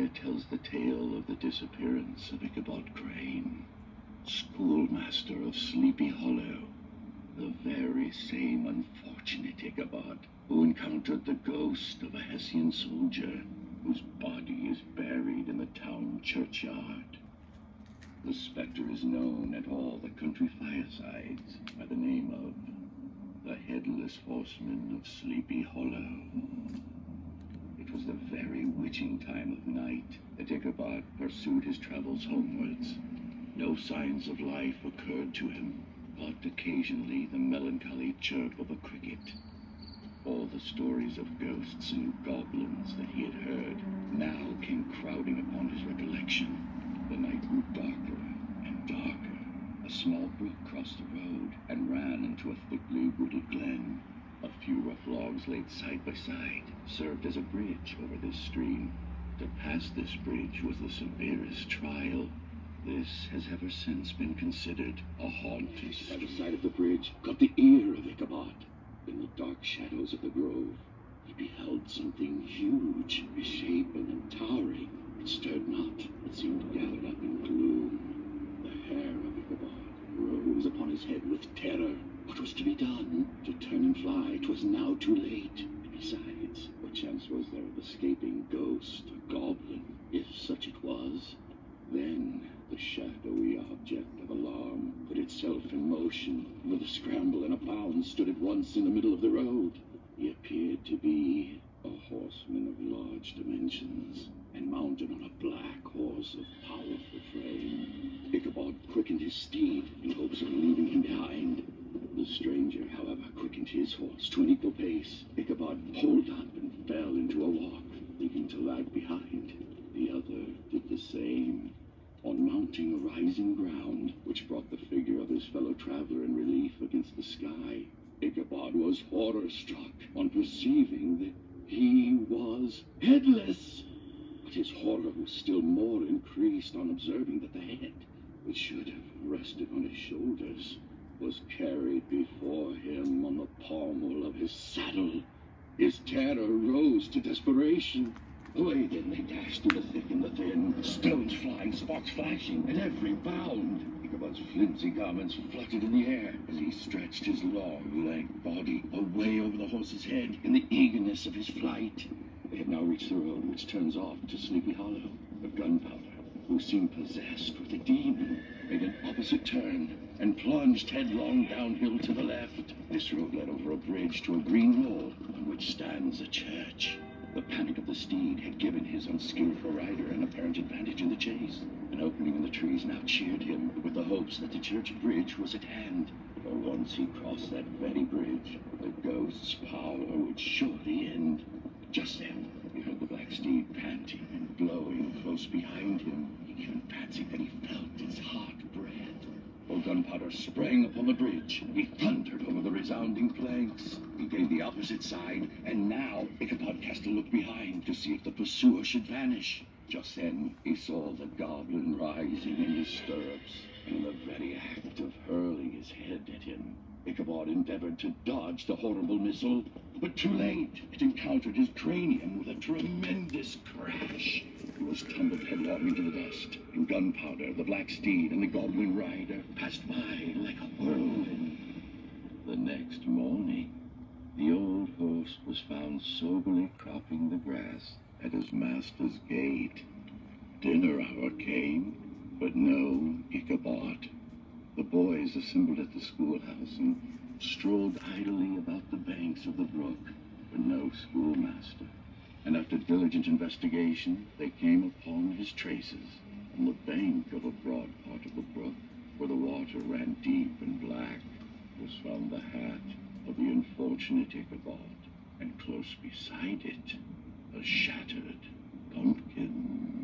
there tells the tale of the disappearance of Ichabod Crane, schoolmaster of Sleepy Hollow, the very same unfortunate Ichabod who encountered the ghost of a Hessian soldier whose body is buried in the town churchyard. The specter is known at all the country firesides by the name of the headless horseman of Sleepy Hollow. It was the very witching time of night that Ichabod pursued his travels homewards. No signs of life occurred to him, but occasionally the melancholy chirp of a cricket. All the stories of ghosts and goblins that he had heard now came crowding upon his recollection. The night grew darker and darker. A small brook crossed the road and ran into a thickly wooded glen. A few rough logs laid side by side served as a bridge over this stream. To pass this bridge was the severest trial. This has ever since been considered a haunted stream. By the side of the bridge caught the ear of Ichabod. In the dark shadows of the grove, he beheld something huge, misshapen and towering. It stirred not, it seemed gathered up in gloom. The hair of Ichabod rose upon his head with terror. What was to be done? To turn and fly, 'twas now too late. And besides, what chance was there of escaping ghost or goblin? If such it was, then the shadowy object of alarm put itself in motion. With a scramble and a bound, stood at once in the middle of the road. He appeared to be a horseman of large dimensions, and mounted on a black horse of powerful frame. Ichabod quickened his steed in hopes of leaving him behind. The stranger, however, quickened his horse to an equal pace. Ichabod pulled up and fell into a walk, thinking to lag behind. The other did the same. On mounting a rising ground, which brought the figure of his fellow traveler in relief against the sky, Ichabod was horror-struck on perceiving that he was headless. But his horror was still more increased on observing that the head, which should have rested on his shoulders, was carried before him on the pommel of his saddle. His terror rose to desperation. Away then they dashed through the thick and the thin, stones flying, sparks flashing at every bound. Ichabod's flimsy garments fluttered in the air as he stretched his long, lank body away over the horse's head in the eagerness of his flight. They had now reached the road which turns off to Sleepy Hollow. But Gunpowder, who seemed possessed with a demon, made an opposite turn and plunged headlong downhill to the left. This road led over a bridge to a green knoll on which stands a church. The panic of the steed had given his unskillful rider an apparent advantage in the chase. An opening in the trees now cheered him with the hopes that the church bridge was at hand. For once he crossed that very bridge, the ghost's power would surely end. Just then, he heard the black steed panting and blowing close behind him. He even fancied that he felt its hot breath. While Gunpowder sprang upon the bridge, he thundered over the resounding planks. He gained the opposite side, and now Ichabod cast a look behind to see if the pursuer should vanish. Just then, he saw the goblin rising in his stirrups, and in the very act of hurling his head at him. Ichabod endeavored to dodge the horrible missile, but too late. It encountered his cranium with a tremendous crash. He was tumbled headlong into the dust, and Gunpowder, the black steed, and the goblin rider passed by like a whirlwind. The next morning, the old horse was found soberly cropping the grass at his master's gate. Dinner hour came, but no Ichabod. The boys assembled at the schoolhouse and strolled idly about the banks of the brook, but no schoolmaster. And after diligent investigation, they came upon his traces. On the bank of a broad part of the brook, where the water ran deep and black, was found the hat of the unfortunate Ichabod, and close beside it, a shattered pumpkin.